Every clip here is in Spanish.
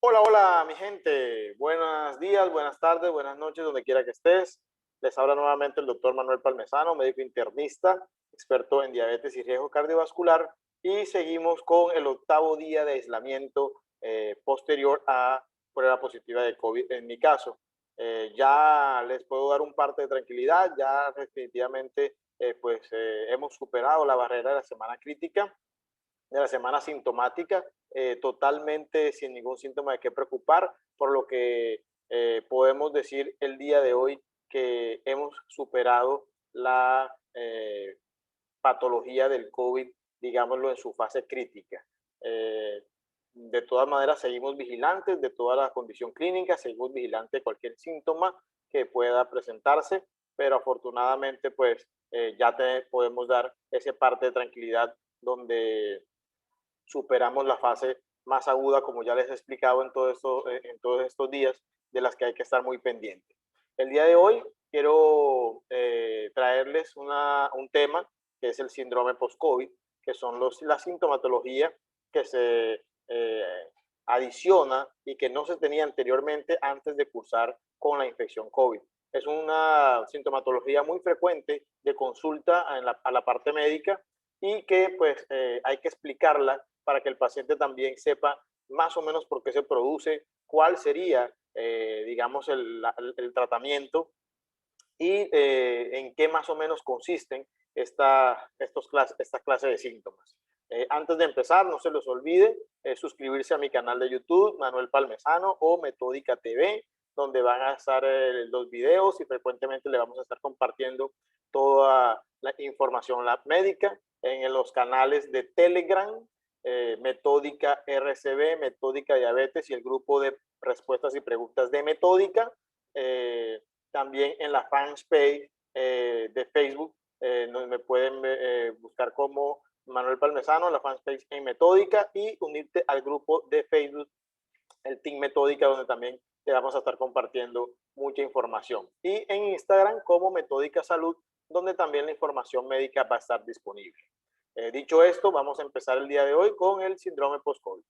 Hola, hola, mi gente. Buenos días, buenas tardes, buenas noches, donde quiera que estés. Les habla nuevamente el doctor Manuel Palmesano, médico internista, experto en diabetes y riesgo cardiovascular. Y seguimos con el octavo día de aislamiento posterior a prueba positiva de COVID en mi caso. Ya les puedo dar un parte de tranquilidad, ya definitivamente hemos superado la barrera de la semana crítica, de la semana sintomática, totalmente sin ningún síntoma de qué preocupar, por lo que podemos decir el día de hoy que hemos superado la patología del COVID, digámoslo, en su fase crítica. Eh, de todas maneras, seguimos vigilantes de toda la condición clínica, seguimos vigilantes de cualquier síntoma que pueda presentarse, pero afortunadamente, pues podemos dar ese parte de tranquilidad donde superamos la fase más aguda, como ya les he explicado en todos estos días, de las que hay que estar muy pendientes. El día de hoy quiero traerles un tema que es el síndrome post-COVID, que son la sintomatología que se adiciona y que no se tenía anteriormente antes de cursar con la infección COVID. Es una sintomatología muy frecuente de consulta a la parte médica y que pues hay que explicarla para que el paciente también sepa más o menos por qué se produce, cuál sería, digamos, el tratamiento y en qué más o menos consisten estas clases de síntomas. Antes de empezar, no se les olvide suscribirse a mi canal de YouTube, Manuel Palmesano o Metódica TV, donde van a estar los videos y frecuentemente le vamos a estar compartiendo toda la información médica en los canales de Telegram, Metódica RCB, Metódica Diabetes y el grupo de respuestas y preguntas de Metódica. También en la fanpage de Facebook, me pueden buscar como Manuel Palmesano, la fanpage en Metódica, y unirte al grupo de Facebook, el Team Metódica, donde también te vamos a estar compartiendo mucha información. Y en Instagram como Metódica Salud, donde también la información médica va a estar disponible. Dicho esto, vamos a empezar el día de hoy con el síndrome post-COVID.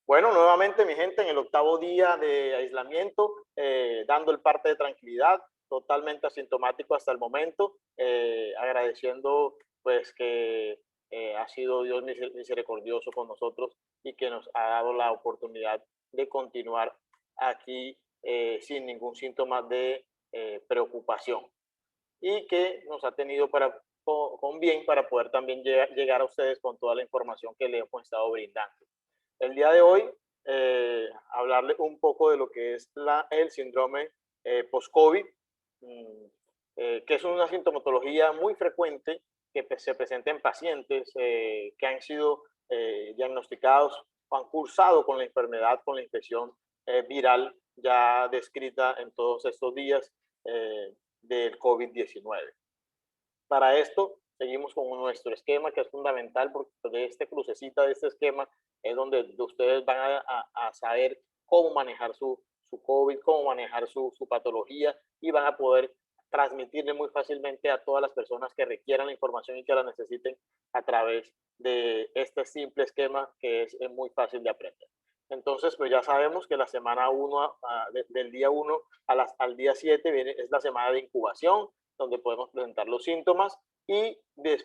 Bueno, nuevamente mi gente, en el octavo día de aislamiento, dando el parte de tranquilidad, totalmente asintomático hasta el momento, agradeciendo pues que ha sido Dios misericordioso con nosotros y que nos ha dado la oportunidad de continuar aquí sin ningún síntoma de preocupación y que nos ha tenido con bien para poder también llegar a ustedes con toda la información que les hemos estado brindando. El día de hoy, hablarles un poco de lo que es el síndrome post-COVID, mm, que es una sintomatología muy frecuente que se presenta en pacientes que han sido diagnosticados o han cursado con la enfermedad, con la infección viral ya descrita en todos estos días del COVID-19. Para esto, seguimos con nuestro esquema, que es fundamental, porque de este crucecita de este esquema es donde ustedes van a saber cómo manejar su COVID, cómo manejar su patología y van a poder transmitirle muy fácilmente a todas las personas que requieran la información y que la necesiten a través de este simple esquema que es muy fácil de aprender. Entonces, pues ya sabemos que la semana 1, del día 1 al día 7 es la semana de incubación, donde podemos presentar los síntomas y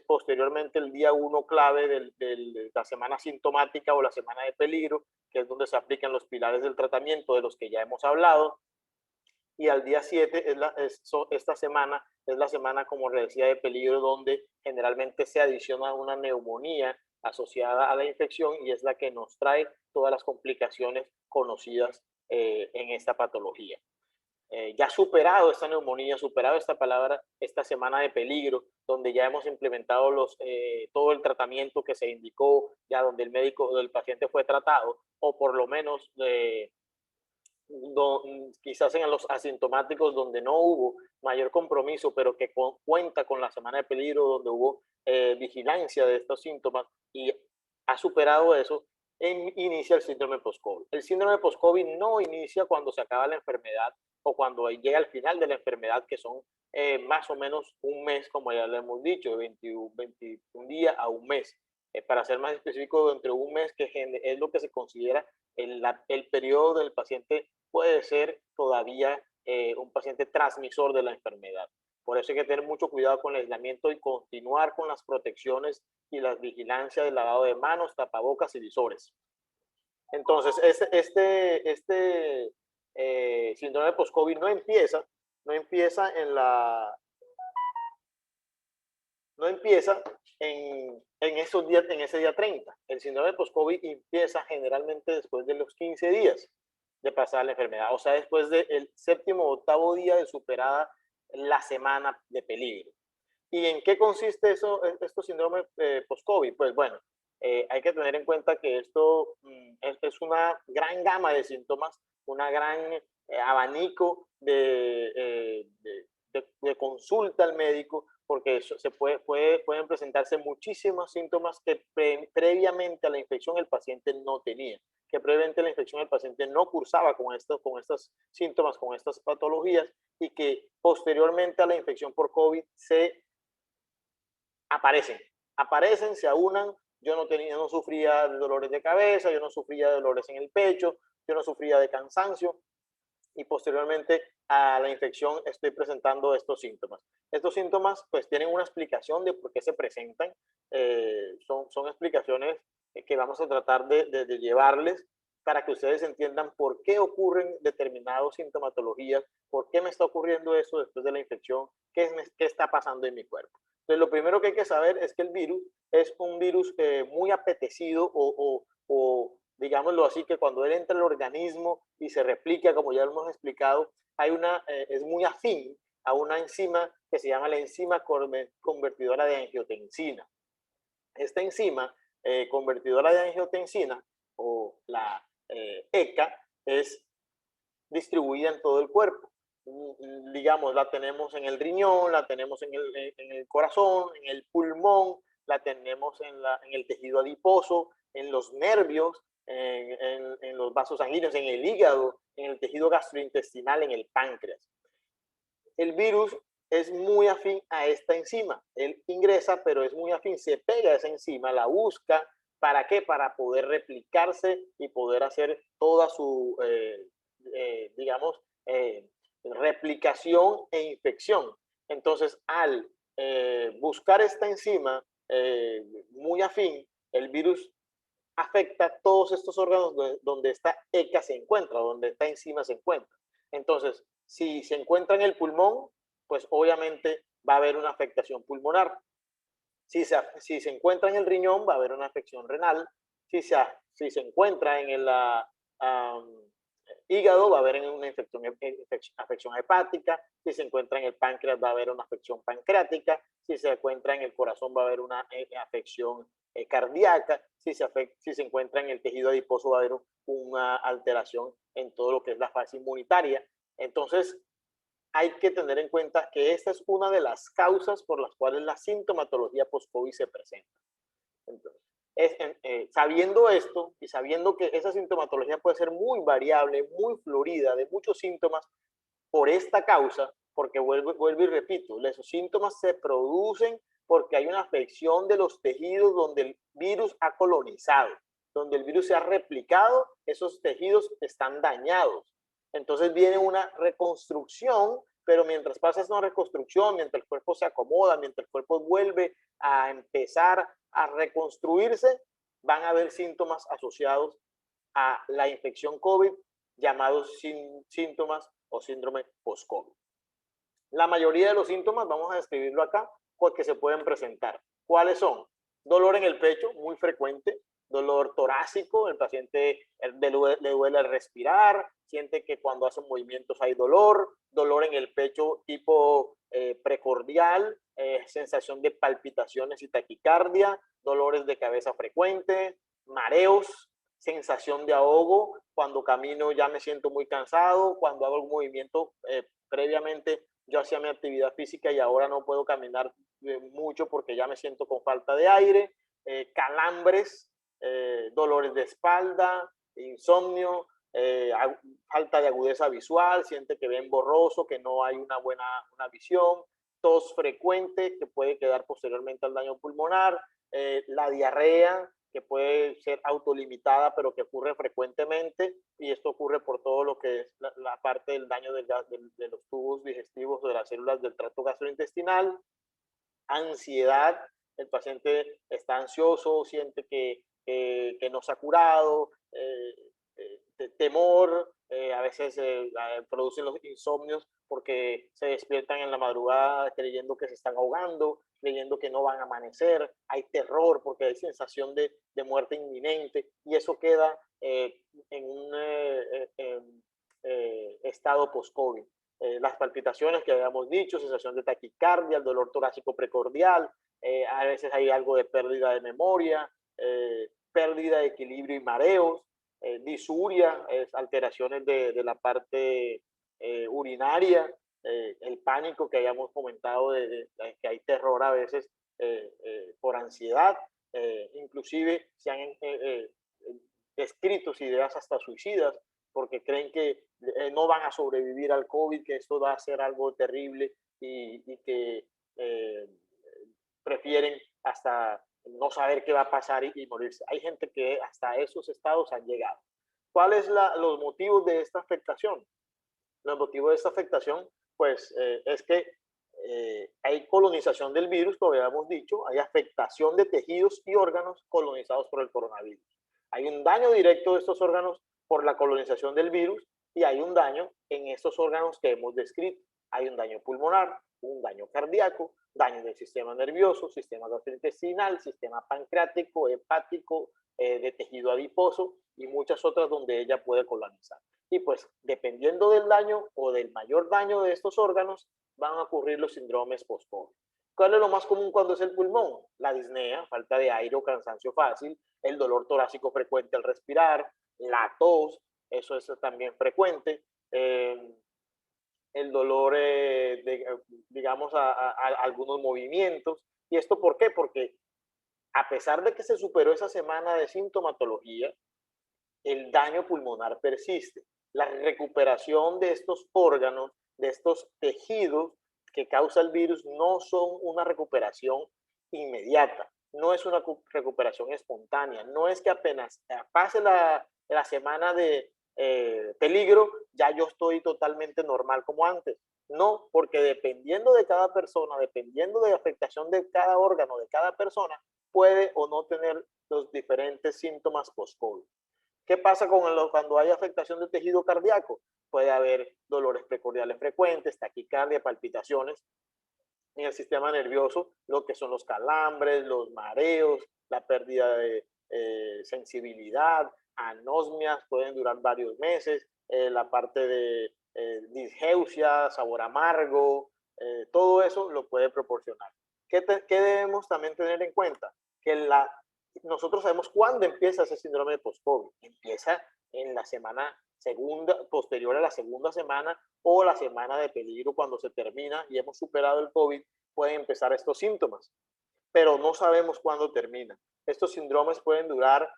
posteriormente el día 1 clave de la semana sintomática o la semana de peligro, que es donde se aplican los pilares del tratamiento de los que ya hemos hablado. Y al día 7 esta semana es la semana, como les decía, de peligro, donde generalmente se adiciona una neumonía asociada a la infección y es la que nos trae todas las complicaciones conocidas en esta patología. Ya superado esta neumonía, superado esta palabra, esta semana de peligro, donde ya hemos implementado todo el tratamiento que se indicó, ya donde el médico o el paciente fue tratado, o por lo menos quizás en los asintomáticos donde no hubo mayor compromiso, pero que cuenta con la semana de peligro, donde hubo vigilancia de estos síntomas y ha superado eso, inicia el síndrome post-COVID. El síndrome post-COVID no inicia cuando se acaba la enfermedad o cuando llega al final de la enfermedad, que son más o menos un mes, como ya le hemos dicho, de 21 días a un mes. Para ser más específico, entre un mes, que es lo que se considera el periodo del paciente, puede ser todavía un paciente transmisor de la enfermedad. Por eso hay que tener mucho cuidado con el aislamiento y continuar con las protecciones y la vigilancia del lavado de manos, tapabocas y visores. Entonces, síndrome post-COVID no empieza en esos días, en ese día 30. El síndrome post-COVID empieza generalmente después de los 15 días de pasar la enfermedad, o sea, después del séptimo o octavo día de superada la semana de peligro. ¿Y en qué consiste estos síndromes post-COVID? Pues bueno, hay que tener en cuenta que esto es una gran gama de síntomas, una gran abanico de consulta al médico, porque pueden presentarse muchísimos síntomas que previamente a la infección el paciente no tenía, que previamente a la infección el paciente no cursaba con estos síntomas, con estas patologías, y que posteriormente a la infección por COVID aparecen, se aunan. Yo no sufría de dolores de cabeza, yo no sufría de dolores en el pecho, yo no sufría de cansancio, y posteriormente a la infección estoy presentando estos síntomas. Estos síntomas pues tienen una explicación de por qué se presentan, son explicaciones que vamos a tratar de llevarles para que ustedes entiendan por qué ocurren determinadas sintomatologías, por qué me está ocurriendo eso después de la infección, qué está pasando en mi cuerpo. Entonces, lo primero que hay que saber es que el virus es un virus muy apetecido o digámoslo así, que cuando él entra al organismo y se replica, como ya lo hemos explicado, es muy afín a una enzima que se llama la enzima convertidora de angiotensina. Esta enzima convertidora de angiotensina, o la ECA, es distribuida en todo el cuerpo. Digamos, la tenemos en el riñón, la tenemos en el corazón, en el pulmón, la tenemos en el tejido adiposo, en los nervios, en los vasos sanguíneos, en el hígado, en el tejido gastrointestinal, en el páncreas. El virus es muy afín a esta enzima. Él ingresa, pero es muy afín, se pega a esa enzima, la busca. ¿Para qué? Para poder replicarse y poder hacer toda su, digamos, replicación e infección. Entonces, al buscar esta enzima muy afín, el virus afecta todos estos órganos donde esta ECA se encuentra, donde esta enzima se encuentra. Entonces, si se encuentra en el pulmón, pues obviamente va a haber una afectación pulmonar. Si se encuentra en el riñón, va a haber una afección renal. Si se encuentra en el hígado, va a haber una afección hepática. Si se encuentra en el páncreas, va a haber una afección pancreática. Si se encuentra en el corazón, va a haber una afección cardíaca. Si se encuentra en el tejido adiposo, va a haber una alteración en todo lo que es la fase inmunitaria. Entonces, hay que tener en cuenta que esta es una de las causas por las cuales la sintomatología post-COVID se presenta. Entonces, sabiendo esto y sabiendo que esa sintomatología puede ser muy variable, muy florida, de muchos síntomas, por esta causa, porque vuelvo y repito, esos síntomas se producen porque hay una afección de los tejidos donde el virus ha colonizado, donde el virus se ha replicado, esos tejidos están dañados. Entonces viene una reconstrucción, pero mientras pasa esa reconstrucción, mientras el cuerpo se acomoda, mientras el cuerpo vuelve a empezar a reconstruirse, van a haber síntomas asociados a la infección COVID, llamados síntomas o síndrome post-COVID. La mayoría de los síntomas, vamos a describirlo acá, que se pueden presentar. ¿Cuáles son? Dolor en el pecho, muy frecuente. Dolor torácico, el paciente le duele al respirar, siente que cuando hace movimientos hay dolor. Dolor en el pecho tipo precordial, sensación de palpitaciones y taquicardia, dolores de cabeza frecuentes, mareos, sensación de ahogo, cuando camino ya me siento muy cansado, cuando hago un movimiento previamente yo hacía mi actividad física y ahora no puedo caminar mucho porque ya me siento con falta de aire, calambres, dolores de espalda, insomnio, falta de agudeza visual, siente que ven borroso, que no hay una buena visión, tos frecuente que puede quedar posteriormente al daño pulmonar, la diarrea que puede ser autolimitada pero que ocurre frecuentemente, y esto ocurre por todo lo que es la parte del daño del gas, de los tubos digestivos o de las células del tracto gastrointestinal. Ansiedad, el paciente está ansioso, siente que no se ha curado, temor, a veces producen los insomnios porque se despiertan en la madrugada creyendo que se están ahogando, creyendo que no van a amanecer, hay terror porque hay sensación de muerte inminente, y eso queda en un estado post-COVID. Las palpitaciones que habíamos dicho, sensación de taquicardia, el dolor torácico precordial, a veces hay algo de pérdida de memoria, pérdida de equilibrio y mareos, disuria, alteraciones de la parte urinaria, el pánico que hayamos comentado, que hay terror a veces por ansiedad, inclusive se han descrito ideas hasta suicidas, porque creen que no van a sobrevivir al COVID, que esto va a ser algo terrible, y que prefieren hasta no saber qué va a pasar y morirse. Hay gente que hasta esos estados han llegado. ¿Cuáles son los motivos de esta afectación? Los motivos de esta afectación, pues, es que hay colonización del virus, como habíamos dicho, hay afectación de tejidos y órganos colonizados por el coronavirus. Hay un daño directo de estos órganos por la colonización del virus, y hay un daño en estos órganos que hemos descrito. Hay un daño pulmonar, un daño cardíaco, daño del sistema nervioso, sistema gastrointestinal, sistema pancreático, hepático, de tejido adiposo y muchas otras donde ella puede colonizar. Y pues dependiendo del daño o del mayor daño de estos órganos, van a ocurrir los síndromes post-COVID. ¿Cuál es lo más común cuando es el pulmón? La disnea, falta de aire o cansancio fácil, el dolor torácico frecuente al respirar, la tos, eso es también frecuente, el dolor, digamos, a algunos movimientos. ¿Y esto por qué? Porque a pesar de que se superó esa semana de sintomatología, el daño pulmonar persiste. La recuperación de estos órganos, de estos tejidos que causa el virus, no son una recuperación inmediata, no es una recuperación espontánea, no es que apenas pase la semana de peligro, ya yo estoy totalmente normal como antes. No, porque dependiendo de cada persona, dependiendo de la afectación de cada órgano, de cada persona, puede o no tener los diferentes síntomas post-COVID. ¿Qué pasa cuando hay afectación del tejido cardíaco? Puede haber dolores precordiales frecuentes, taquicardia, palpitaciones. En el sistema nervioso, lo que son los calambres, los mareos, la pérdida de sensibilidad, anosmias, pueden durar varios meses, la parte de disgeusia, sabor amargo, todo eso lo puede proporcionar. ¿Qué debemos también tener en cuenta? Que nosotros sabemos cuándo empieza ese síndrome de post-COVID. Empieza en la semana segunda, posterior a la segunda semana o la semana de peligro, cuando se termina y hemos superado el COVID, pueden empezar estos síntomas, pero no sabemos cuándo termina. Estos síndromes pueden durar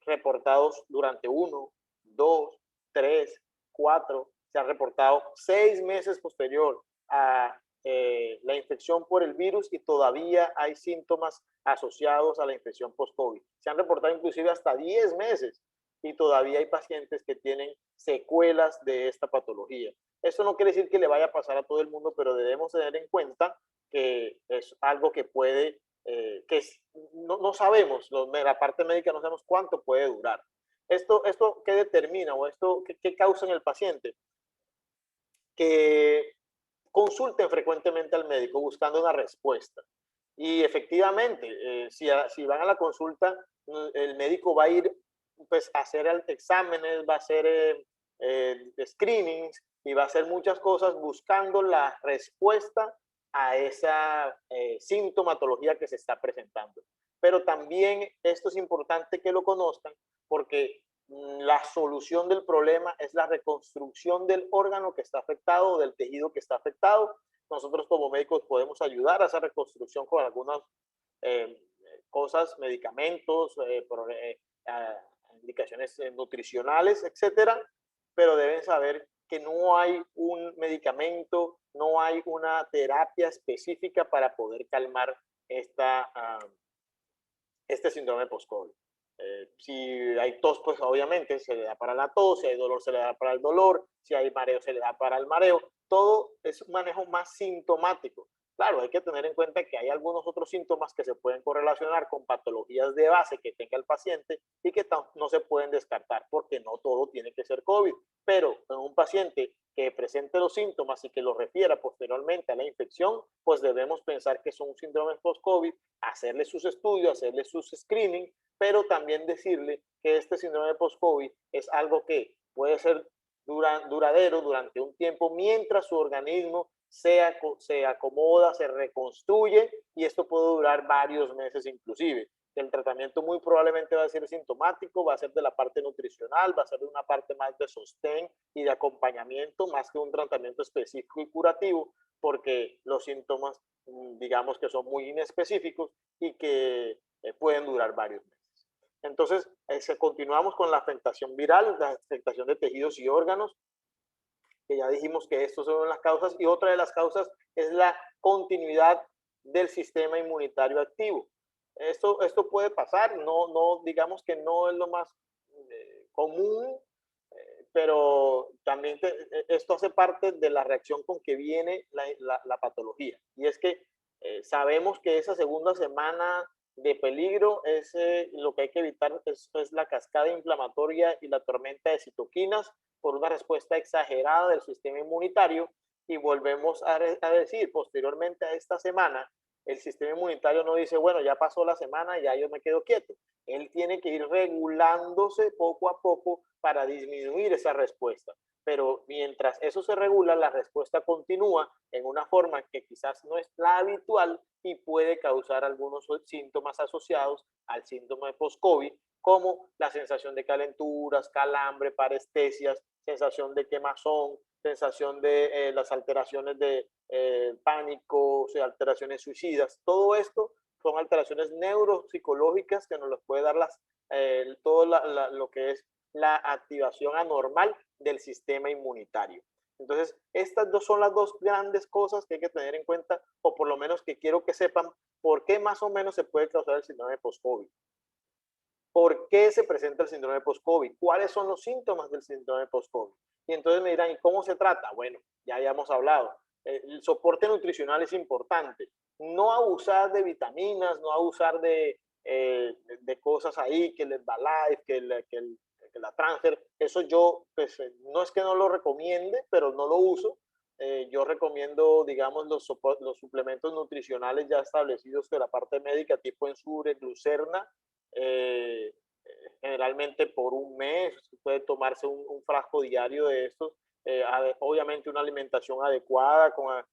reportados durante 1, 2, 3, 4, se han reportado 6 meses posterior a la infección por el virus, y todavía hay síntomas asociados a la infección post-COVID. Se han reportado inclusive hasta 10 meses y todavía hay pacientes que tienen secuelas de esta patología. Esto no quiere decir que le vaya a pasar a todo el mundo, pero debemos tener en cuenta que es algo que puede, no sabemos, la parte médica no sabemos cuánto puede durar. ¿Esto qué determina, o esto qué causa en el paciente? Que consulten frecuentemente al médico buscando una respuesta. Y efectivamente, si van a la consulta, el médico va a ir, pues, a hacer exámenes, va a hacer screenings y va a hacer muchas cosas buscando la respuesta a esa sintomatología que se está presentando. Pero también esto es importante que lo conozcan, porque la solución del problema es la reconstrucción del órgano que está afectado, del tejido que está afectado. Nosotros como médicos podemos ayudar a esa reconstrucción con algunas cosas, medicamentos, indicaciones nutricionales, etcétera, pero deben saber que no hay un medicamento, no hay una terapia específica para poder calmar este síndrome post-COVID. Si hay tos, pues obviamente se le da para la tos, si hay dolor se le da para el dolor, si hay mareo se le da para el mareo. Todo es un manejo más sintomático. Claro, hay que tener en cuenta que hay algunos otros síntomas que se pueden correlacionar con patologías de base que tenga el paciente y que no se pueden descartar porque no todo tiene que ser COVID. Pero en un paciente que presente los síntomas y que los refiera posteriormente a la infección, pues debemos pensar que son síndromes post-COVID, hacerle sus estudios, hacerle sus screening, pero también decirle que este síndrome post-COVID es algo que puede ser duradero durante un tiempo mientras su organismo se acomoda, se reconstruye, y esto puede durar varios meses inclusive. El tratamiento muy probablemente va a ser sintomático, va a ser de la parte nutricional, va a ser de una parte más de sostén y de acompañamiento, más que un tratamiento específico y curativo, porque los síntomas, digamos que son muy inespecíficos y que pueden durar varios meses. Entonces, continuamos con la afectación viral, la afectación de tejidos y órganos, que ya dijimos que estas son las causas, y otra de las causas es la continuidad del sistema inmunitario activo. Esto puede pasar, digamos que no es lo más común, pero también esto hace parte de la reacción con que viene la patología. Y es que sabemos que esa segunda semana de peligro es lo que hay que evitar, es la cascada inflamatoria y la tormenta de citoquinas por una respuesta exagerada del sistema inmunitario. Y volvemos a decir, posteriormente a esta semana, el sistema inmunitario no dice, bueno, ya pasó la semana, ya yo me quedo quieto. Él tiene que ir regulándose poco a poco para disminuir esa respuesta. Pero mientras eso se regula, la respuesta continúa en una forma que quizás no es la habitual y puede causar algunos síntomas asociados al síndrome post-COVID, como la sensación de calenturas, calambre, parestesias, sensación de quemazón, sensación de las alteraciones de pánico, o sea, alteraciones suicidas. Todo esto son alteraciones neuropsicológicas que nos las puede dar todo lo que es la activación anormal del sistema inmunitario. Entonces, estas son las dos grandes cosas que hay que tener en cuenta, o por lo menos que quiero que sepan por qué más o menos se puede causar el síndrome post-COVID. ¿Por qué se presenta el síndrome post-COVID? ¿Cuáles son los síntomas del síndrome post-COVID? Y entonces me dirán, ¿y cómo se trata? Bueno, ya hemos hablado. El soporte nutricional es importante. No abusar de vitaminas, no abusar de cosas ahí, que el Herbalife, que la Transfer. Eso yo, pues, no es que no lo recomiende, pero no lo uso. Yo recomiendo, digamos, los suplementos nutricionales ya establecidos de la parte médica, tipo Ensure, Glucerna, generalmente por un mes. Puede tomarse un frasco diario de estos, obviamente una alimentación adecuada con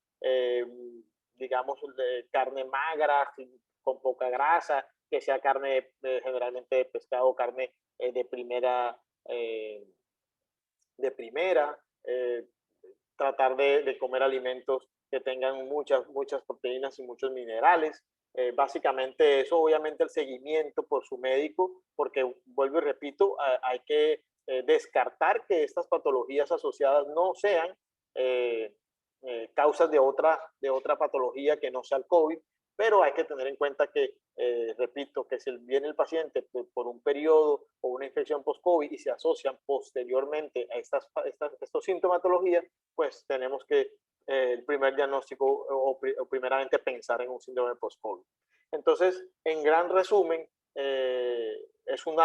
digamos de carne magra, con poca grasa, que sea carne generalmente de pescado, carne de primera, tratar de comer alimentos que tengan muchas proteínas y muchos minerales. Básicamente eso, obviamente el seguimiento por su médico, porque vuelvo y repito, hay que descartar que estas patologías asociadas no sean causas de otra patología que no sea el COVID, pero hay que tener en cuenta que, repito, que si viene el paciente por un periodo o una infección post-COVID y se asocian posteriormente a estos sintomatologías, pues tenemos que el primer diagnóstico o primeramente pensar en un síndrome post-COVID. Entonces, en gran resumen, es un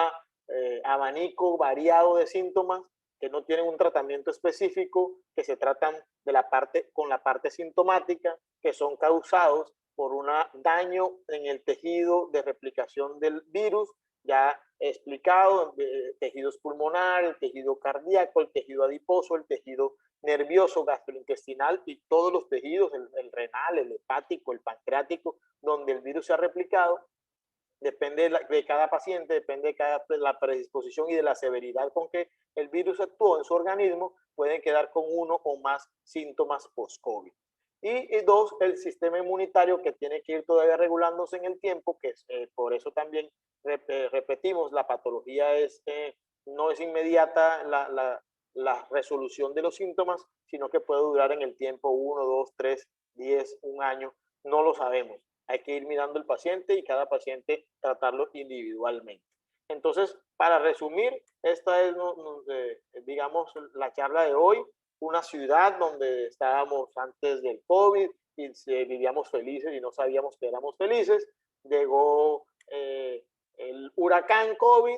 abanico variado de síntomas que no tienen un tratamiento específico, que se tratan con la parte sintomática, que son causados por un daño en el tejido de replicación del virus, ya explicado, tejidos pulmonar, el tejido cardíaco, el tejido adiposo, el tejido nervioso, gastrointestinal y todos los tejidos, el renal, el hepático, el pancreático, donde el virus se ha replicado. Depende de cada paciente, depende de la predisposición y de la severidad con que el virus actuó en su organismo, pueden quedar con uno o más síntomas post-COVID. Y dos, el sistema inmunitario que tiene que ir todavía regulándose en el tiempo, que es, por eso también repetimos, la patología no es inmediata la resolución de los síntomas, sino que puede durar en el tiempo 1, 2, 3, 10, un año, no lo sabemos. Hay que ir mirando el paciente y cada paciente tratarlo individualmente. Entonces, para resumir, esta es, digamos, la charla de hoy, una ciudad donde estábamos antes del COVID y vivíamos felices y no sabíamos que éramos felices. Llegó el huracán COVID,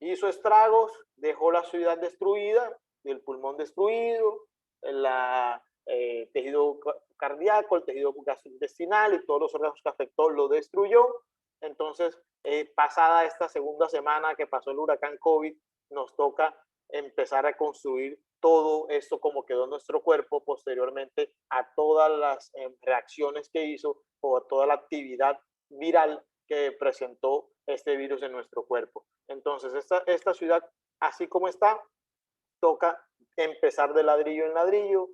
hizo estragos, dejó la ciudad destruida, el pulmón destruido, el tejido cardíaco, el tejido gastrointestinal y todos los órganos que afectó lo destruyó. Entonces, pasada esta segunda semana que pasó el huracán COVID, nos toca empezar a construir todo esto como quedó nuestro cuerpo posteriormente a todas las reacciones que hizo o a toda la actividad viral que presentó este virus en nuestro cuerpo. Entonces, esta ciudad, así como está, toca empezar de ladrillo en ladrillo,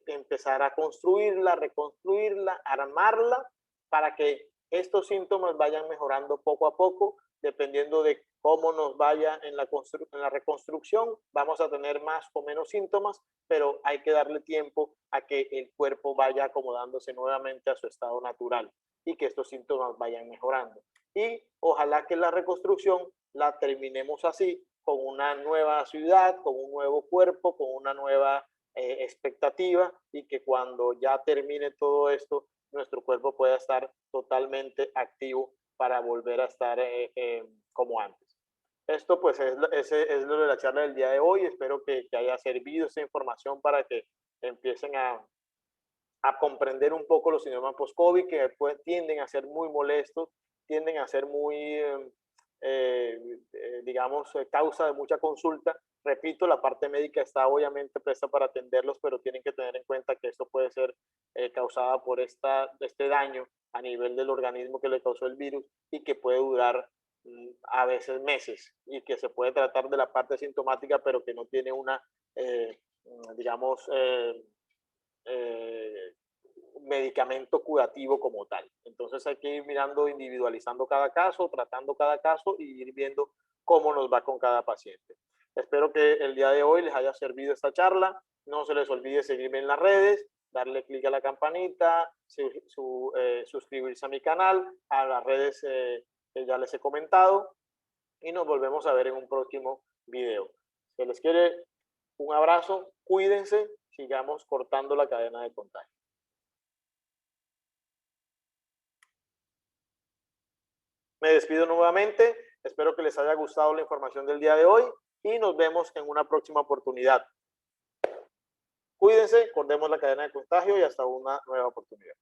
empezar a construirla, reconstruirla, armarla, para que estos síntomas vayan mejorando poco a poco, dependiendo de cómo nos vaya en la reconstrucción. Vamos a tener más o menos síntomas, pero hay que darle tiempo a que el cuerpo vaya acomodándose nuevamente a su estado natural y que estos síntomas vayan mejorando. Y ojalá que la reconstrucción la terminemos así, con una nueva ciudad, con un nuevo cuerpo, con una nueva expectativa, y que cuando ya termine todo esto, nuestro cuerpo pueda estar totalmente activo para volver a estar como antes. Esto pues es lo de la charla del día de hoy. Espero que haya servido esa información para que empiecen a comprender un poco los síntomas post-COVID, que tienden a ser muy molestos, tienden a ser muy, digamos, causa de mucha consulta. Repito, la parte médica está obviamente presta para atenderlos, pero tienen que tener en cuenta que esto puede ser causada por este daño a nivel del organismo que le causó el virus y que puede durar a veces meses, y que se puede tratar de la parte sintomática, pero que no tiene una, digamos, medicamento curativo como tal. Entonces hay que ir mirando, individualizando cada caso, tratando cada caso y ir viendo cómo nos va con cada paciente. Espero que el día de hoy les haya servido esta charla. No se les olvide seguirme en las redes, darle clic a la campanita, suscribirse a mi canal, a las redes que ya les he comentado, y nos volvemos a ver en un próximo video. Se les quiere, un abrazo, cuídense, sigamos cortando la cadena de contagio. Me despido nuevamente, espero que les haya gustado la información del día de hoy y nos vemos en una próxima oportunidad. Cuídense, cortemos la cadena de contagio y hasta una nueva oportunidad.